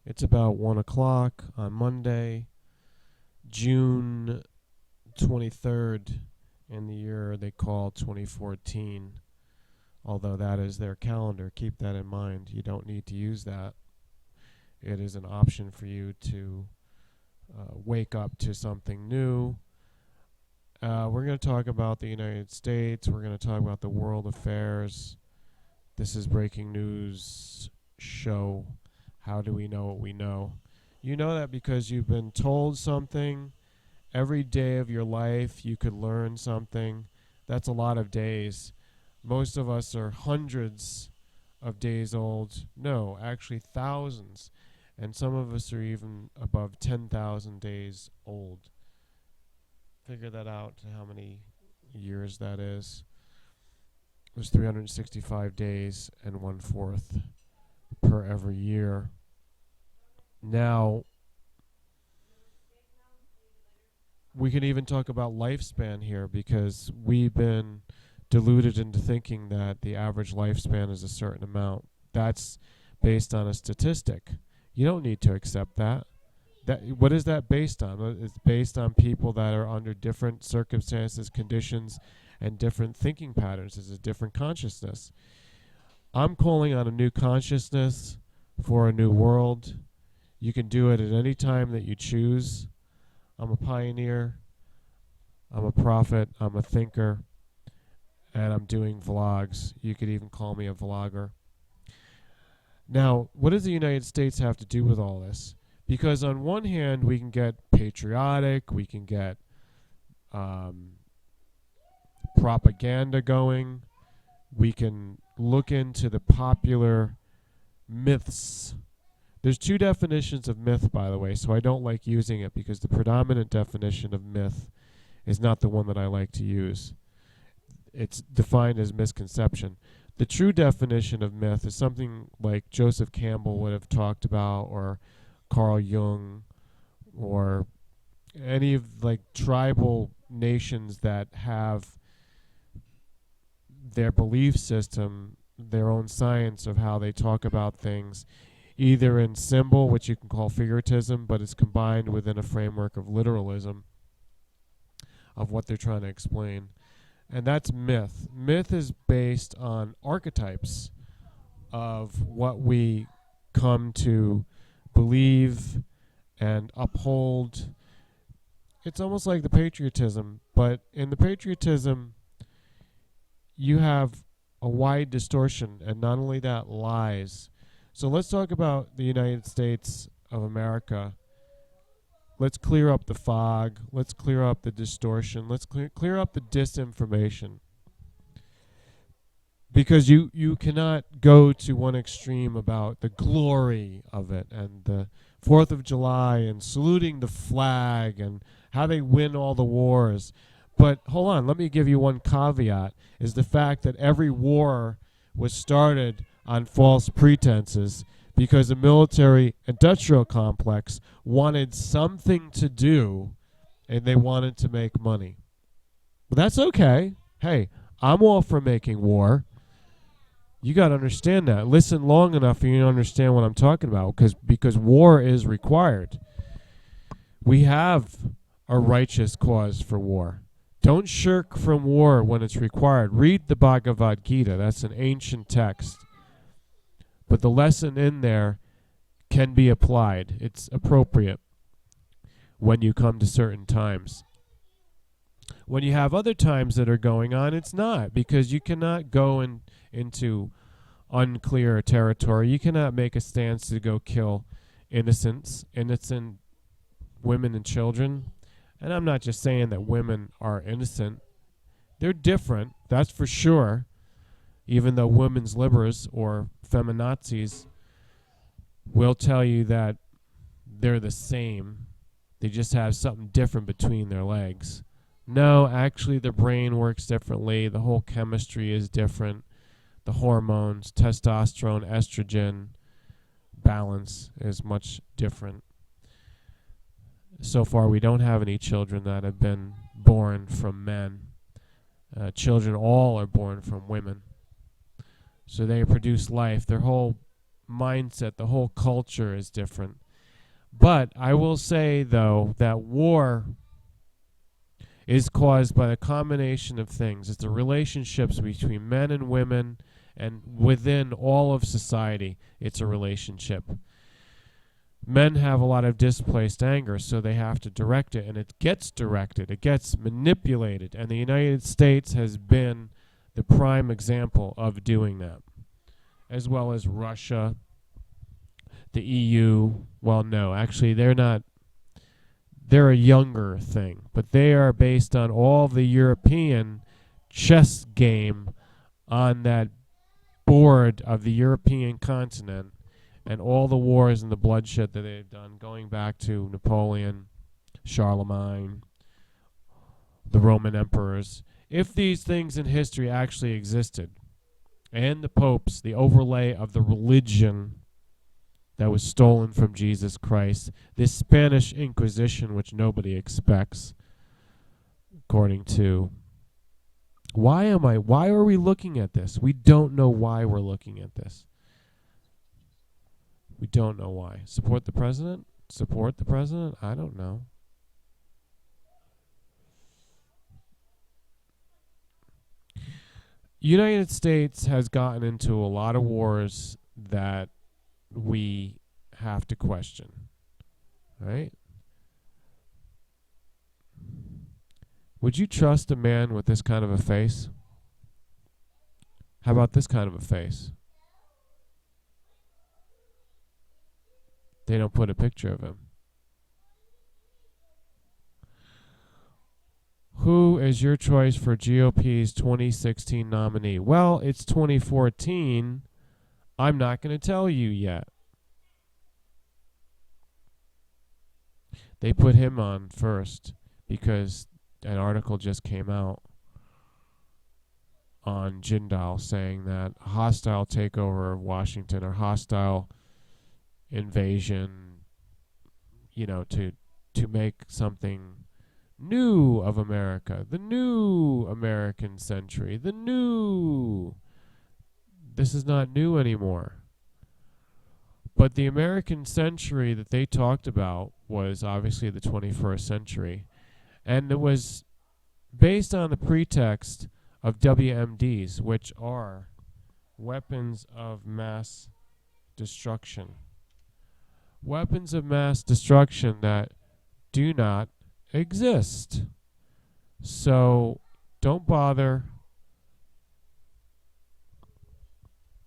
It's about 1 o'clock on Monday, June 23rd, in the year they call 2014. Although that is their calendar. Keep that in mind. You don't need to use that. It is an option for you to wake up to something new. We're going to talk about the United States. We're going to talk about the world affairs. This is Breaking News Show. How do we know what we know? You know that because you've been told something. Every day of your life you could learn something. That's a lot of days. Most of us are hundreds of days old. No, actually thousands. And some of us are even above 10,000 days old. Figure that out, how many years that is. It was 365 days and 1/4 per every year. Now, we can even talk about lifespan here because we've been deluded into thinking that the average lifespan is a certain amount. That's based on a statistic. You don't need to accept that. What is that based on? It's based on people that are under different circumstances, conditions, and different thinking patterns. It's a different consciousness. I'm calling on a new consciousness for a new world. You can do it at any time that you choose. I'm a pioneer. I'm a prophet. I'm a thinker. And I'm doing vlogs. You could even call me a vlogger. Now, what does the United States have to do with all this? Because on one hand, we can get patriotic, we can get propaganda going, we can look into the popular myths. There's two definitions of myth, by the way, so I don't like using it because the predominant definition of myth is not the one that I like to use. It's defined as misconception. The true definition of myth is something like Joseph Campbell would have talked about, or Carl Jung, or any of like tribal nations that have their belief system, their own science of how they talk about things, either in symbol, which you can call figuratism, but it's combined within a framework of literalism of what they're trying to explain. And that's myth. Myth is based on archetypes of what we come to believe and uphold. It's almost like the patriotism, but in the patriotism, you have a wide distortion, and not only that, lies. So let's talk about the United States of America. Let's clear up the fog. Let's clear up the distortion. Let's clear up the disinformation. Because you cannot go to one extreme about the glory of it and the 4th of July and saluting the flag and how they win all the wars. But hold on, let me give you one caveat, is the fact that every war was started on false pretenses because the military-industrial complex wanted something to do and they wanted to make money. But that's okay. Hey, I'm all for making war. You got to understand that. Listen long enough and you understand what I'm talking about, because war is required. We have a righteous cause for war. Don't shirk from war when it's required. Read the Bhagavad Gita. That's an ancient text. But the lesson in there can be applied. It's appropriate when you come to certain times. When you have other times that are going on, it's not, because you cannot go into unclear territory. You cannot make a stance to go kill innocent women and children. And I'm not just saying that women are innocent. They're different, that's for sure. Even though women's liberals or feminazis will tell you that they're the same. They just have something different between their legs. No, actually their brain works differently. The whole chemistry is different. The hormones, testosterone, estrogen balance is much different. So far we don't have any children that have been born from men. Children all are born from women. So they produce life. Their whole mindset, the whole culture is different. But I will say, though, that war is caused by a combination of things. It's the relationships between men and women, and within all of society, it's a relationship. Men have a lot of displaced anger, so they have to direct it, and it gets directed, it gets manipulated, and the United States has been the prime example of doing that, as well as Russia, the EU. Well, no, actually, they're not. They're a younger thing, but they are based on all the European chess game on that board of the European continent, and all the wars and the bloodshed that they've done, going back to Napoleon, Charlemagne, the Roman emperors. If these things in history actually existed, and the popes, the overlay of the religion that was stolen from Jesus Christ, this Spanish Inquisition, which nobody expects, according to... Why are we looking at this? We don't know why we're looking at this. We don't know why. Support the president? Support the president? I don't know. United States has gotten into a lot of wars that we have to question, right? Would you trust a man with this kind of a face? How about this kind of a face? They don't put a picture of him. Who is your choice for GOP's 2016 nominee? Well, it's 2014. I'm not going to tell you yet. They put him on first because an article just came out on Jindal saying that a hostile takeover of Washington or hostile invasion, to make something new of America, the new American century, this is not new anymore. But the American century that they talked about was obviously the 21st century, and it was based on the pretext of WMDs, which are weapons of mass destruction. Weapons of mass destruction that do not exist. So don't bother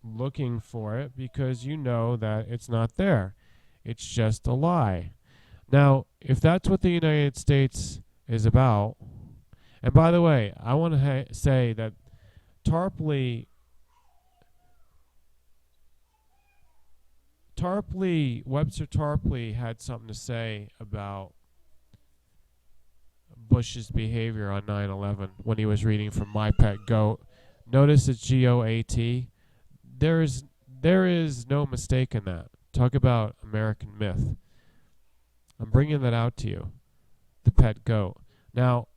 looking for it because you know that it's not there. It's just a lie. Now, if that's what the United States is about, and by the way, I want to say that Webster Tarpley had something to say about Bush's behavior on 9/11 when he was reading from My Pet Goat. Notice it's GOAT. There is no mistake in that. Talk about American myth. I'm bringing that out to you. The pet goat. Now,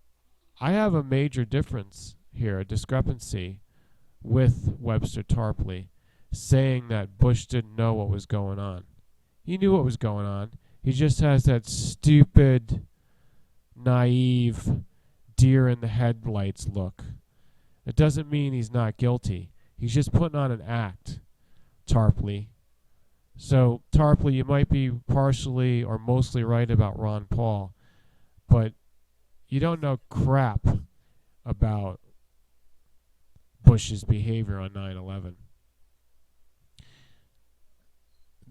I have a major difference here, a discrepancy with Webster Tarpley saying that Bush didn't know what was going on. He knew what was going on. He just has that stupid, naive, deer in the headlights look. It doesn't mean he's not guilty. He's just putting on an act, Tarpley. So, Tarpley, you might be partially or mostly right about Ron Paul, but you don't know crap about Bush's behavior on 9/11.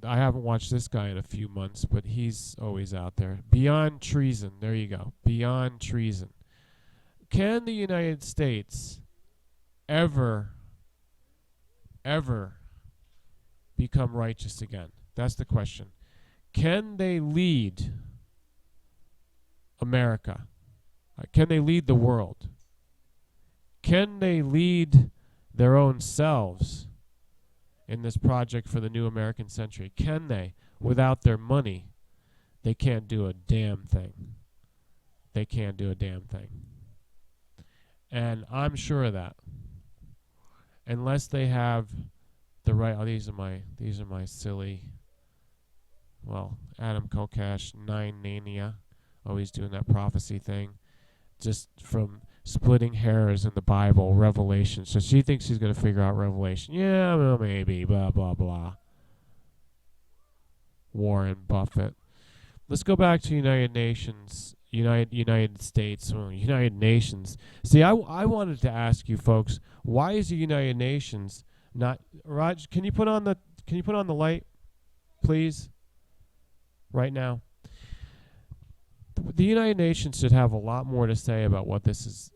I haven't watched this guy in a few months, but he's always out there. Beyond treason. There you go. Beyond treason. Can the United States ever become righteous again? That's the question. Can they lead America? Can they lead the world? Can they lead their own selves in this project for the new American century? Can they? Without their money, they can't do a damn thing. They can't do a damn thing. And I'm sure of that. Unless they have the right. Oh, these are my silly. Well, Adam Kokesh, 9 Nania, always doing that prophecy thing, just from splitting hairs in the Bible, Revelation. So she thinks she's going to figure out Revelation. Yeah, well, maybe, blah, blah, blah. Warren Buffett. Let's go back to United Nations, United States, United Nations. See, I wanted to ask you folks, why is the United Nations not... Raj, can you put on the light, please? Right now. The United Nations should have a lot more to say about what this is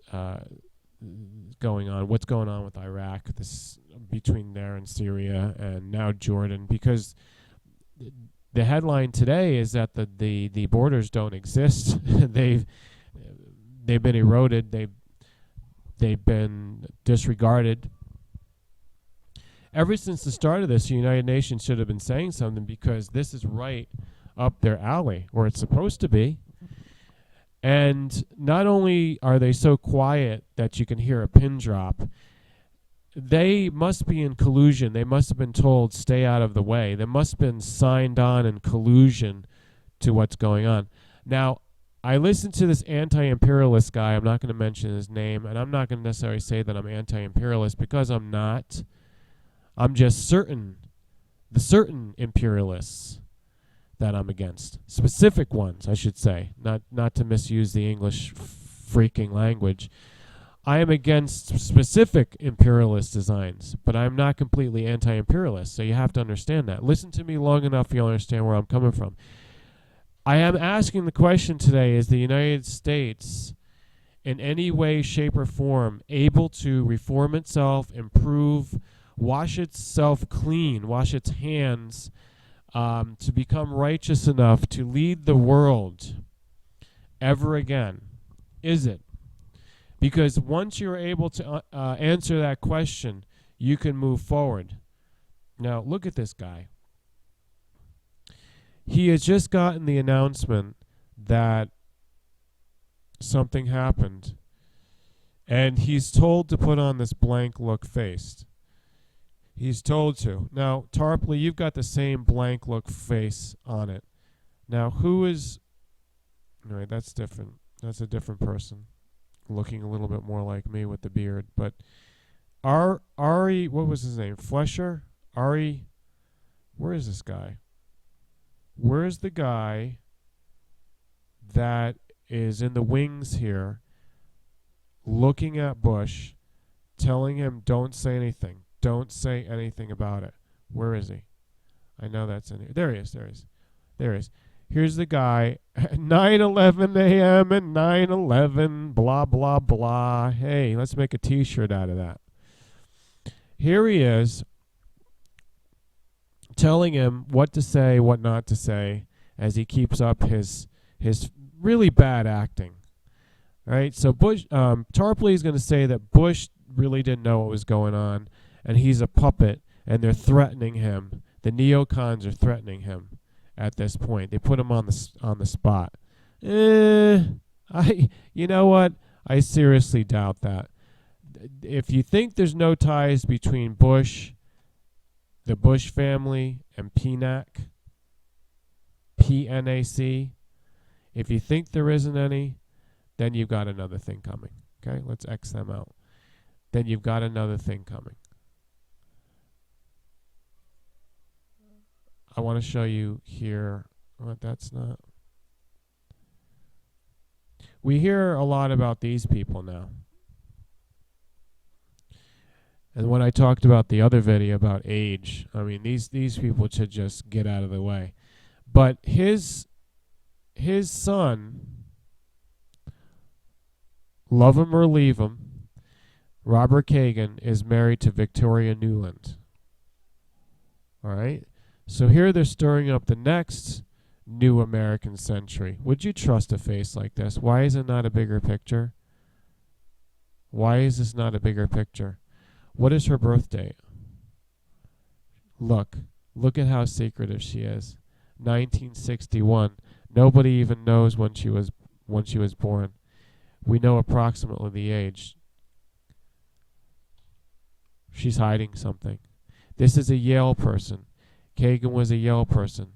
going on, what's going on with Iraq, this between there and Syria and now Jordan, because the headline today is that the borders don't exist. they've been eroded. They've been disregarded. Ever since the start of this, the United Nations should have been saying something, because this is right up their alley, or it's supposed to be. And not only are they so quiet that you can hear a pin drop, they must be in collusion. They must have been told, stay out of the way. They must have been signed on in collusion to what's going on. Now, I listened to this anti-imperialist guy. I'm not going to mention his name, and I'm not going to necessarily say that I'm anti-imperialist, because I'm not. I'm just certain imperialists that I'm against. Specific ones, I should say, not to misuse the English freaking language. I am against specific imperialist designs, but I'm not completely anti-imperialist, so you have to understand that. Listen to me long enough, you'll understand where I'm coming from. I am asking the question today, is the United States in any way, shape, or form able to reform itself, improve, wash itself clean, wash its hands, to become righteous enough to lead the world ever again? Is it? Because once you're able to answer that question, you can move forward. Now, look at this guy. He has just gotten the announcement that something happened, and he's told to put on this blank look face. He's told to. Now, Tarpley, you've got the same blank look face on it. Now, who is... All right, that's different. That's a different person, looking a little bit more like me with the beard. But Ari, what was his name? Flesher? Ari, where is this guy? Where's the guy that is in the wings here, looking at Bush, telling him, don't say anything. Don't say anything about it. Where is he? I know that's in here. There he is. There he is. Here's the guy at 9:11 a.m. and 9:11, blah, blah, blah. Hey, let's make a T-shirt out of that. Here he is, telling him what to say, what not to say, as he keeps up his really bad acting. All right, so Bush, Tarpley is going to say that Bush really didn't know what was going on, and he's a puppet, and they're threatening him. The neocons are threatening him at this point. They put him on the spot. You know what? I seriously doubt that. If you think there's no ties between Bush, the Bush family, and PNAC, PNAC, if you think there isn't any, then you've got another thing coming. Okay, let's X them out. Then you've got another thing coming. I want to show you here. What? That's not. We hear a lot about these people now. And when I talked about the other video about age, I mean, these people should just get out of the way. But his son, love him or leave him, Robert Kagan, is married to Victoria Nuland. All right? So here they're stirring up the next new American century. Would you trust a face like this? Why is it not a bigger picture? Why is this not a bigger picture? What is her birth date? Look at how secretive she is. 1961. Nobody even knows when she was born. We know approximately the age. She's hiding something. This is a Yale person. Kagan was a Yale person.